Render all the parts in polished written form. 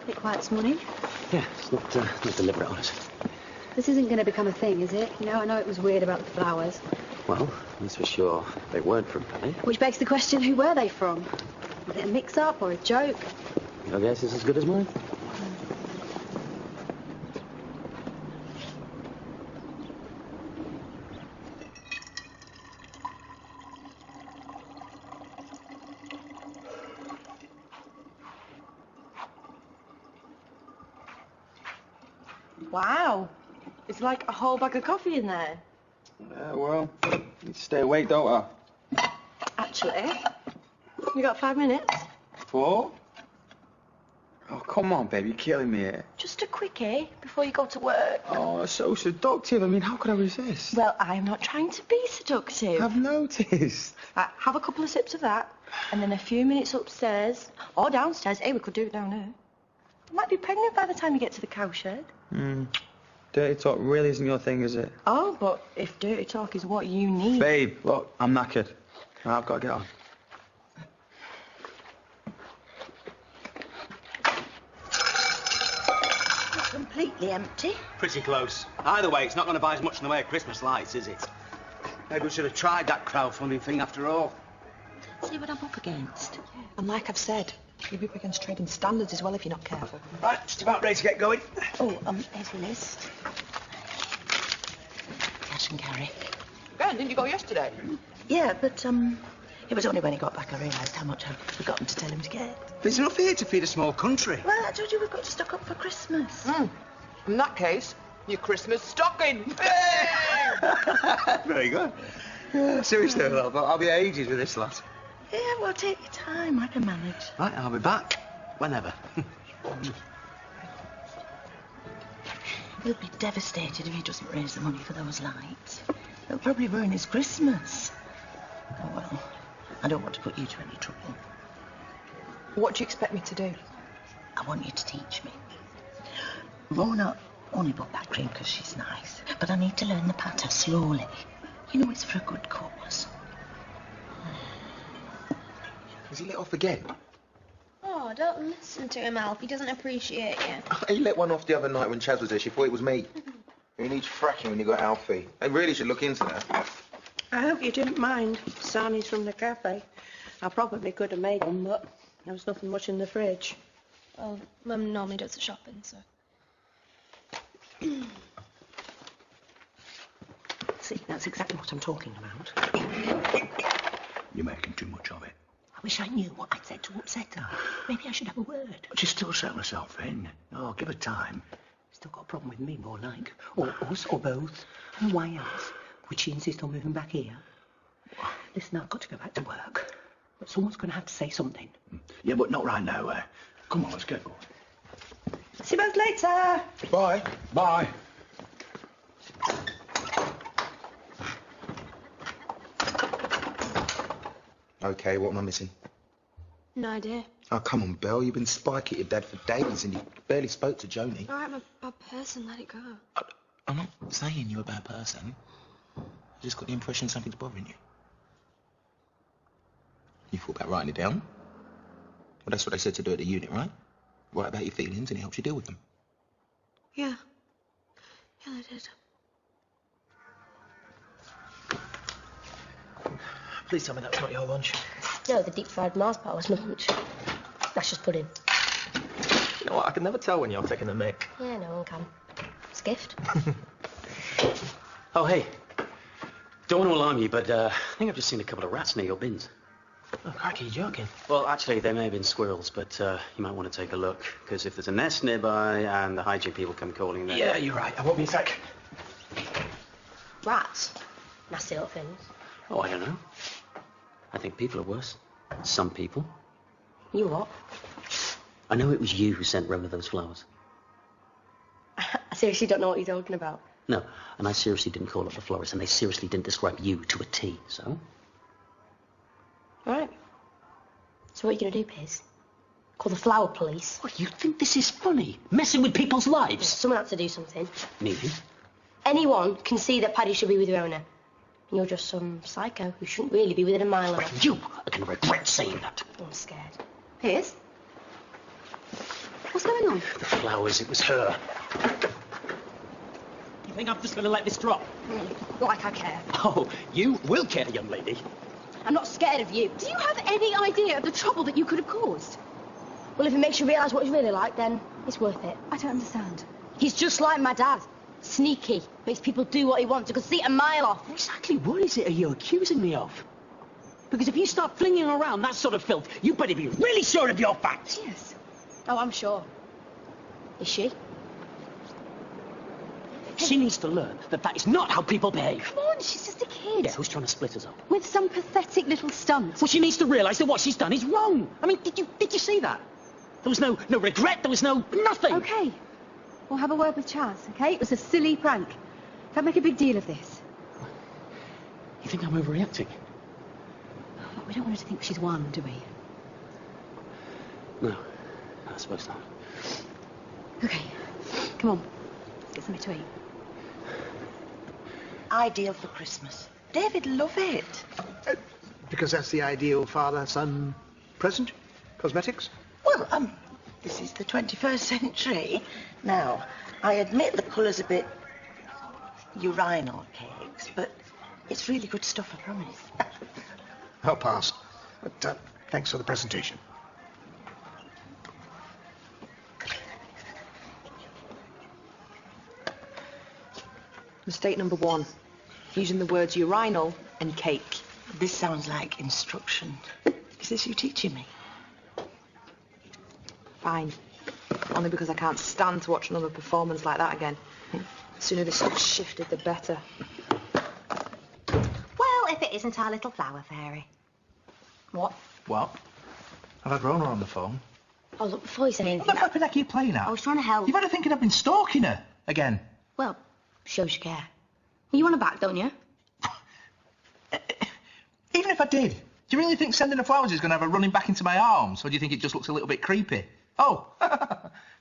Bit quiet this morning. Yeah, it's not deliberate, honest. This isn't going to become a thing, is it? You know, I know it was weird about the flowers. Well, that's for sure. They weren't from Paddy. Which begs the question, who were they from? Was it a mix-up or a joke? Your guess is as good as mine. Wow. It's like a whole bag of coffee in there. Well, you stay awake, don't I? Actually, you got 5 minutes? 4? Oh, come on, babe, you're killing me here. Just a quickie before you go to work. Oh, so seductive. I mean, how could I resist? Well, I'm not trying to be seductive. I've noticed. Have a couple of sips of that, and then a few minutes upstairs or downstairs. Hey, we could do it down here. I might be pregnant by the time you get to the cowshed. Dirty talk really isn't your thing, is it? Oh, but if dirty talk is what you need... Babe, look, I'm knackered. I've got to get on. Not completely empty. Pretty close. Either way, it's not going to buy as much in the way of Christmas lights, is it? Maybe we should have tried that crowdfunding thing after all. See what I'm up against. And like I've said, you'll be up against trading standards as well if you're not careful. Right, just about ready to get going. Oh, here's your list. Cash and carry. Ben, didn't you go yesterday? Yeah, but, it was only when he got back I realised how much I'd forgotten to tell him to get. There's enough here to feed a small country. Well, I told you we've got to stock up for Christmas. In that case, your Christmas stocking. Very good. Yeah, seriously, I'll be ages with this lot. Yeah, well, take your time. I can manage. Right, I'll be back. Whenever. He'll be devastated if he doesn't raise the money for those lights. It'll probably ruin his Christmas. Oh, well, I don't want to put you to any trouble. What do you expect me to do? I want you to teach me. Rona only bought that cream because she's nice, but I need to learn the patter slowly. You know it's for a good cause. Has he let off again? Oh, don't listen to him, Alf. He doesn't appreciate you. He let one off the other night when Chaz was there. She thought it was me. Who needs fracking when you got Alfie? They really should look into that. I hope you didn't mind sarnies from the cafe. I probably could have made them, but there was nothing much in the fridge. Well, Mum normally does the shopping, so... See, that's exactly what I'm talking about. You're making too much of it. I wish I knew what I'd said to upset her. Maybe I should have a word. But she's still settling herself in. Oh, give her time. Still got a problem with me, more like. Or us, or both. And why else? Would she insist on moving back here? Listen, I've got to go back to work. But someone's going to have to say something. Yeah, but not right now. Come on, let's get going. See you both later. Bye. Bye. Okay, what am I missing? No idea. Oh, come on, Belle. You've been spiking at your dad for days and you barely spoke to Joni. All right, I'm a bad person. Let it go. I'm not saying you're a bad person. I just got the impression something's bothering you. You thought about writing it down? Well, that's what they said to do at the unit, right? Write about your feelings and it helps you deal with them. Yeah. Yeah, I did. Please tell me that's not your lunch. No, the deep-fried Mars bar was my lunch. That's just pudding. You know what, I can never tell when you're taking a mick. Yeah, no one can. It's a gift. Oh, hey. Don't want to alarm you, but I think I've just seen a couple of rats near your bins. Oh, crikey, you're joking. Well, actually, they may have been squirrels, but you might want to take a look, because if there's a nest nearby and the hygiene people come calling, then... Yeah, you're right. I won't be a sec. Rats. Nasty little things. Oh, I don't know. I think people are worse. Some people. You what? I know it was you who sent Rona those flowers. I seriously don't know what you're talking about. No, and I seriously didn't call up the florist, and they seriously didn't describe you to a T, so... All right. So what are you going to do, Piz? Call the flower police? What, you think this is funny? Messing with people's lives? Someone had to do something. Meaning? Anyone can see that Paddy should be with Rona. And you're just some psycho who shouldn't really be within a mile of her. You are going to regret saying that. I'm scared. Piz? What's going on? The flowers, it was her. You think I'm just going to let this drop? Like I care. Oh, you will care, young lady. I'm not scared of you. Do you have any idea of the trouble that you could have caused? Well, if it makes you realise what he's really like, then it's worth it. I don't understand. He's just like my dad. Sneaky. Makes people do what he wants. You can see it a mile off. Exactly what is it are you accusing me of? Because if you start flinging around that sort of filth, you better be really sure of your facts. Yes. Oh, I'm sure. Is she? She needs to learn that that is not how people behave. Come on, she's just a kid. Yeah, who's trying to split us up? With some pathetic little stunt. Well, she needs to realise that what she's done is wrong. I mean, did you see that? There was no regret, there was no nothing. Okay. We'll have a word with Chaz, okay? It was a silly prank. Don't make a big deal of this. You think I'm overreacting? Look, we don't want her to think she's won, do we? No, I suppose not. Okay. Come on. Let's get something to eat. Ideal for Christmas. David love it. Because that's the ideal father-son present? Cosmetics? Well, this is the 21st century. Now, I admit the colour's a bit urinal cakes, but it's really good stuff, I promise. I'll pass. But thanks for the presentation. Mistake number 1. Using the words urinal and cake. This sounds like instruction. Is this you teaching me? Fine. Only because I can't stand to watch another performance like that again. The sooner this stuff's shifted, the better. Well, if it isn't our little flower fairy. What? What? I've had Rona on the phone. Oh, look, before you say anything... What the fucking heck are you playing at? I was trying to help. You've had her thinking I've been stalking her again. Well, shows you care. You want her back, don't you? Even if I did, do you really think sending her flowers is going to have her running back into my arms? Or do you think it just looks a little bit creepy? Oh,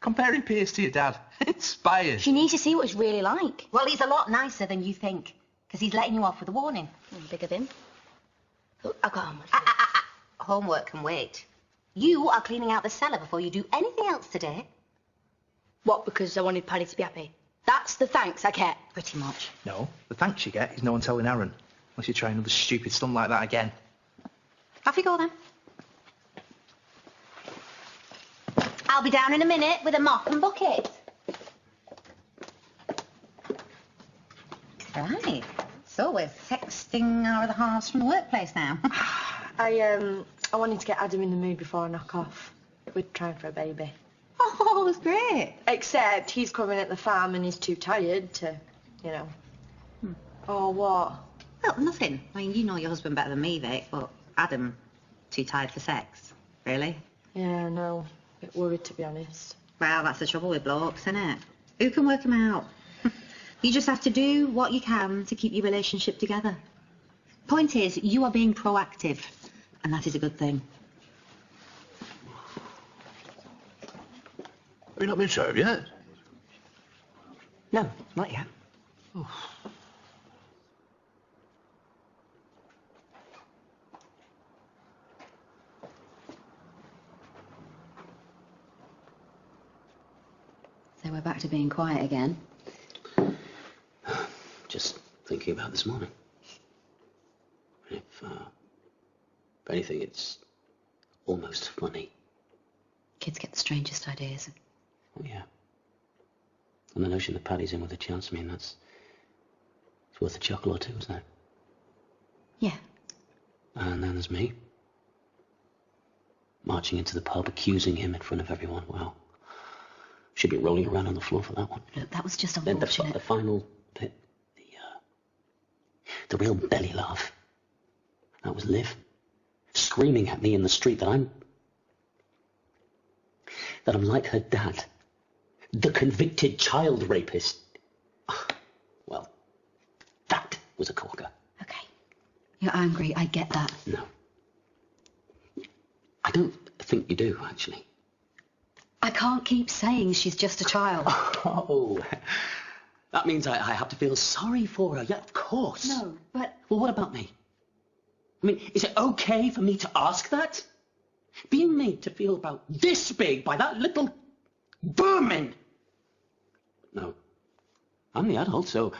comparing Piers to your dad. Inspired. She needs to see what he's really like. Well, he's a lot nicer than you think, because he's letting you off with a warning. Big of him. Look, I've got homework. Homework can wait. You are cleaning out the cellar before you do anything else today. What, because I wanted Paddy to be happy? That's the thanks I get. Pretty much. No, the thanks you get is no one telling Aaron. Unless you try another stupid stunt like that again. Off you go then. I'll be down in a minute with a mop and bucket. Right. So we're texting our other halves from the workplace now. I wanted to get Adam in the mood before I knock off. We're trying for a baby. Oh, it's great. Except he's covering at the farm and he's too tired to, you know. Oh, what? Well, nothing. I mean, you know your husband better than me, Vic, but Adam, too tired for sex. Really? Yeah, no. A bit worried, to be honest. Well, that's the trouble with blokes, isn't it? Who can work them out? You just have to do what you can to keep your relationship together. Point is, you are being proactive, and that is a good thing. Have you not been served yet? No, not yet. So we're back to being quiet again. Just thinking about this morning. If anything, it's almost funny. Kids get the strangest ideas. Oh, yeah. And the notion that Paddy's in with a chance, I mean, it's worth a chuckle or two, isn't it? Yeah. And then there's me. Marching into the pub, accusing him in front of everyone. Well, should be rolling around on the floor for that one. Look, that was just Then unfortunate. the final bit, the real belly laugh. That was Liv, screaming at me in the street that I'm like her dad, the convicted child rapist. Well, that was a corker. Okay. You're angry, I get that. No. I don't think you do, actually. I can't keep saying she's just a child. Oh, that means I have to feel sorry for her. Yeah, of course. No, but... Well, what about me? I mean, is it okay for me to ask that? Being made to feel about this big by that little Vermin! No. I'm the adult, so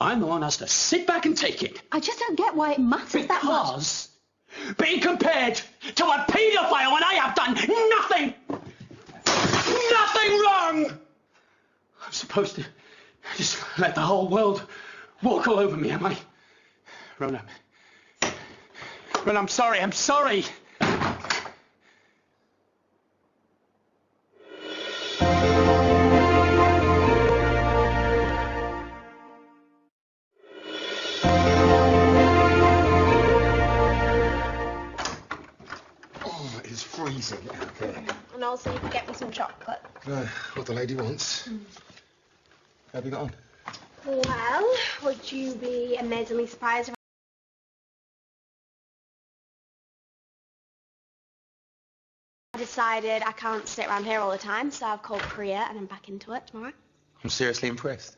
I'm the one who has to sit back and take it. I just don't get why it matters that much. Because being compared to a paedophile when I have done nothing wrong! I'm supposed to just let the whole world walk all over me, am I? Rona, I'm sorry. Oh, it is freezing out there. And also you can get me some chocolate. What the lady wants. How have you got on? Well, would you be amazingly surprised if I decided I can't sit around here all the time, so I've called Priya and I'm back into it tomorrow. I'm seriously impressed.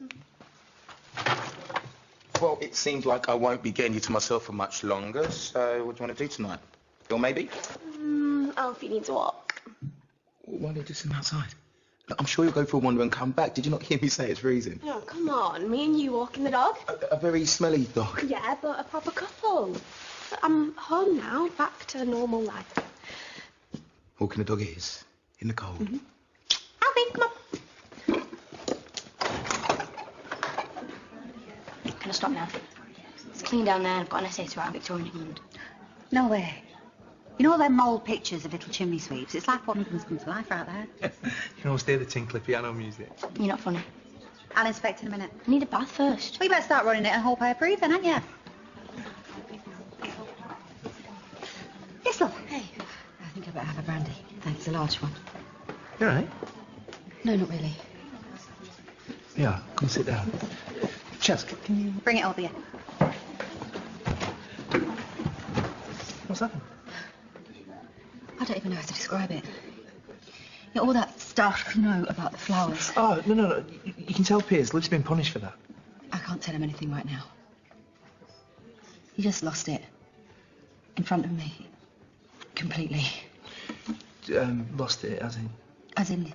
Well, it seems like I won't be getting you to myself for much longer, so what do you want to do tonight? Or maybe? Alfie needs a walk. Why don't you just sit outside? Look, I'm sure you'll go for a wander and come back. Did you not hear me say it's freezing? Oh, come on. Me and you walking the dog? A very smelly dog. Yeah, but a proper couple. I'm home now, back to normal life. Walking the dog is in the cold. Alfie, come on. Can I stop now? It's clean down there. I've got an essay to write on Victorian England. No way. You know all them old pictures of little chimney sweeps? It's like one of them's come to life out there. You can always hear the tinkly piano music. You're not funny. I'll inspect in a minute. I need a bath first. Well, you better start running it and hold by a breathe then, haven't you? Yes, love. Hey. I think I better have a brandy. Thanks, a large one. You all right? No, not really. Yeah, come sit down. Chaz, can you... Bring it over here. What's happened? I don't even know how to describe it. You know, all that stuff, you know, about the flowers. Oh, no. You can tell Piers. Liv's been punished for that. I can't tell him anything right now. He just lost it. In front of me. Completely. Lost it, as in... As in,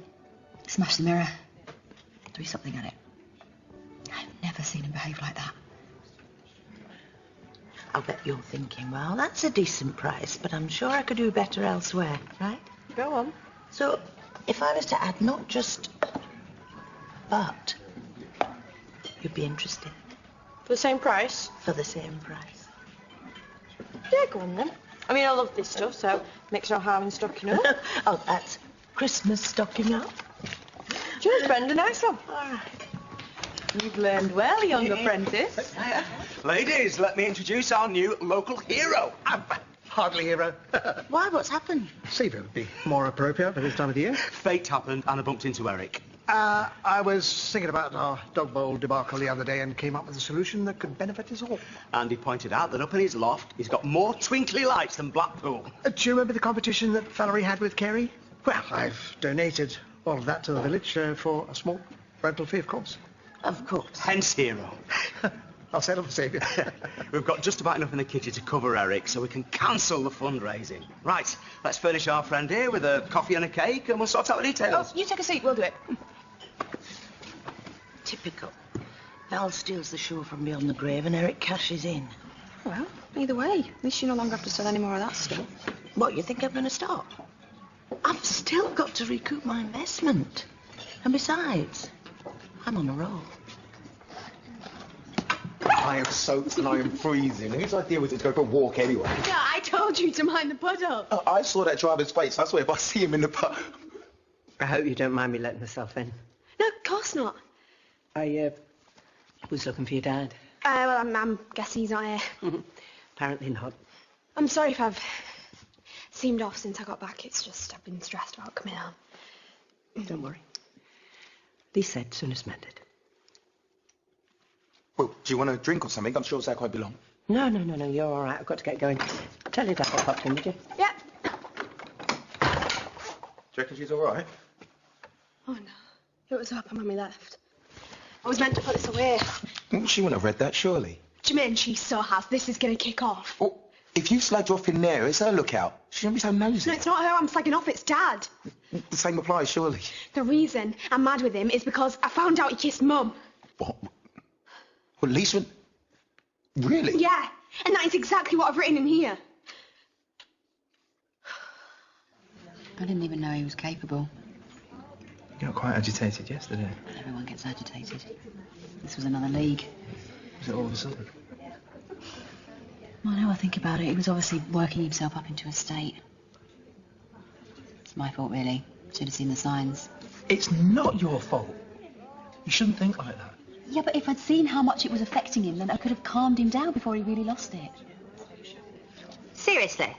smash the mirror. Threw something at it. I've never seen him behave like that. I'll bet you're thinking, well, that's a decent price, but I'm sure I could do better elsewhere, right? Go on. So, if I was to add not just but, you'd be interested For the same price? for the same price. Yeah, go on then. I mean, I love this stuff, so makes no harm in stocking up. Oh, that's Christmas stocking up. Just spend a nice one. All right. You've learned well, young apprentice. Ladies, let me introduce our new local hero. Hardly hero. Why, what's happened? Seaver would be more appropriate for this time of the year. Fate happened and I bumped into Eric. I was thinking about our dog bowl debacle the other day and came up with a solution that could benefit us all. And he pointed out that up in his loft, he's got more twinkly lights than Blackpool. Do you remember the competition that Valerie had with Kerry? Well, I've donated all of that to the village for a small rental fee, of course. Of course. Hence hero. I'll settle for Saviour. We've got just about enough in the kitchen to cover Eric, so we can cancel the fundraising. Right, let's furnish our friend here with a coffee and a cake, and we'll sort out the details. Oh, you take a seat, we'll do it. Typical. Val steals the show from beyond the grave and Eric cashes in. Well, either way, at least you no longer have to sell any more of that stuff. What, you think I'm going to stop? I've still got to recoup my investment. And besides, I'm on a roll. I am soaked and I am freezing. Whose idea was it to go for a walk anyway? Yeah, I told you to mind the puddle. Oh, I saw that driver's face. I swear if I see him in the pub... I hope you don't mind me letting myself in. No, of course not. I was looking for your dad. Well, I'm guessing he's not here. Apparently not. I'm sorry if I've seemed off since I got back. It's just I've been stressed about coming home. Don't worry. Lee said soon as mended. Well, do you want a drink or something? I'm sure Zach won't be long. No, you're all right. I've got to get going. Tell your dad I popped in, would you? Yeah. Do you reckon she's all right? Oh, no. It was up when Mummy left. I was meant to put this away. She wouldn't have read that, surely. Jermaine, she so has. This is going to kick off. Well, if you slagged her off in there, it's her lookout. She shouldn't be so nosy. No, it's not her I'm slagging off. It's Dad. The same applies, surely. The reason I'm mad with him is because I found out he kissed Mum. What? Well, Lisa... Really? Yeah, and that is exactly what I've written in here. I didn't even know he was capable. You got quite agitated yesterday. Everyone gets agitated. This was another league. Was it all of a sudden? Well, now I think about it, he was obviously working himself up into a state. It's my fault, really. Should have seen the signs. It's not your fault. You shouldn't think like that. Yeah, but if I'd seen how much it was affecting him, then I could have calmed him down before he really lost it. Seriously?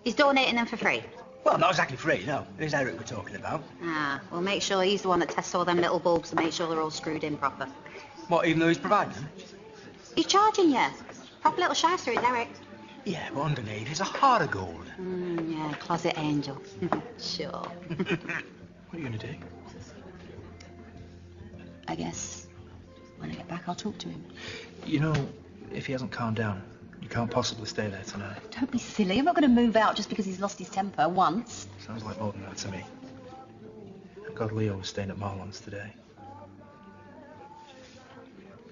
He's donating them for free? Well, not exactly free, no. It is Eric we're talking about. Ah, well, make sure he's the one that tests all them little bulbs and make sure they're all screwed in proper. What, even though he's providing them? He's charging you. Proper little shyster is Eric. Yeah, but underneath is a heart of gold. Yeah, closet angel. Sure. What are you going to do? I guess when I get back, I'll talk to him. You know, if he hasn't calmed down, you can't possibly stay there tonight. Don't be silly. I'm not going to move out just because he's lost his temper once. Sounds like more than that to me. Thank God Leo was staying at Marlon's today.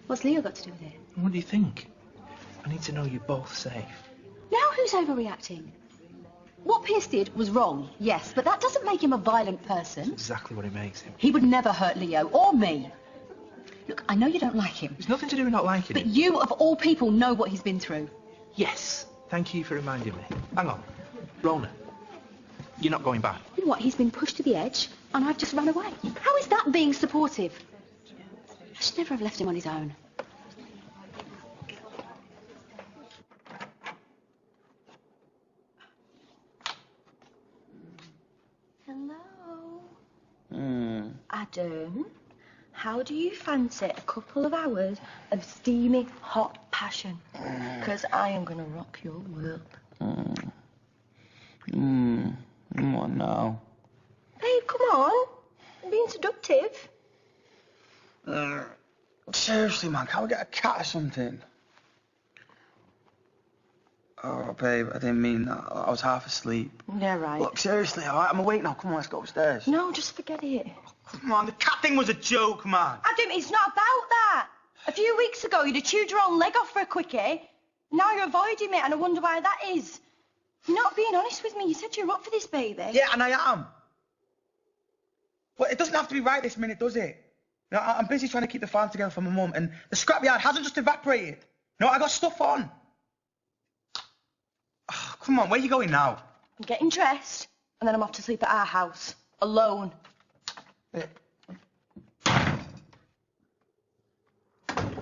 What's Leo got to do with it? What do you think? I need to know you're both safe. Now who's overreacting? What Pierce did was wrong, yes, but that doesn't make him a violent person. Exactly what it makes him. He would never hurt Leo or me. Look, I know you don't like him. There's nothing to do with not liking But him. you, of all people, know what he's been through. Yes. Thank you for reminding me. Hang on. Rona, you're not going back. You know what? He's been pushed to the edge, and I've just run away. How is that being supportive? I should never have left him on his own. Hello? Adam, how do you fancy a couple of hours of steamy, hot passion? Because I am going to rock your world. What now? Babe, come on. I'm being seductive. Seriously, man, can't we get a cat or something? Oh, babe, I didn't mean that. I was half asleep. Yeah, right. Look, seriously, all right? I'm awake now. Come on, let's go upstairs. No, just forget it. Come on, the cat thing was a joke, man. Adam, it's not about that. A few weeks ago, you'd have chewed your own leg off for a quickie. Now you're avoiding me, and I wonder why that is. You're not being honest with me. You said you're up for this, baby. Yeah, and I am. Well, it doesn't have to be right this minute, does it? You know, I'm busy trying to keep the farm together for my mum, and the scrapyard hasn't just evaporated. No, I got stuff on. Oh, come on, where are you going now? I'm getting dressed, and then I'm off to sleep at our house. Alone.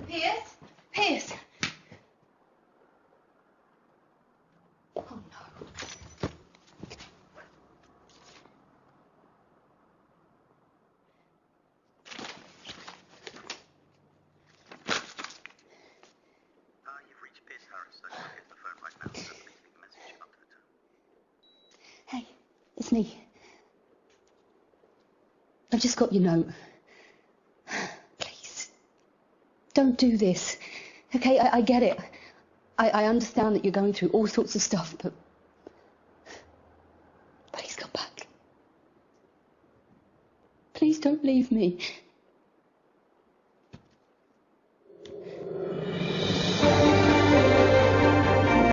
Pierce? Pierce? Oh, no. Hey, it's me. I've just got your note. Please, don't do this. Okay, I get it. I understand that you're going through all sorts of stuff, but please come back. Please don't leave me.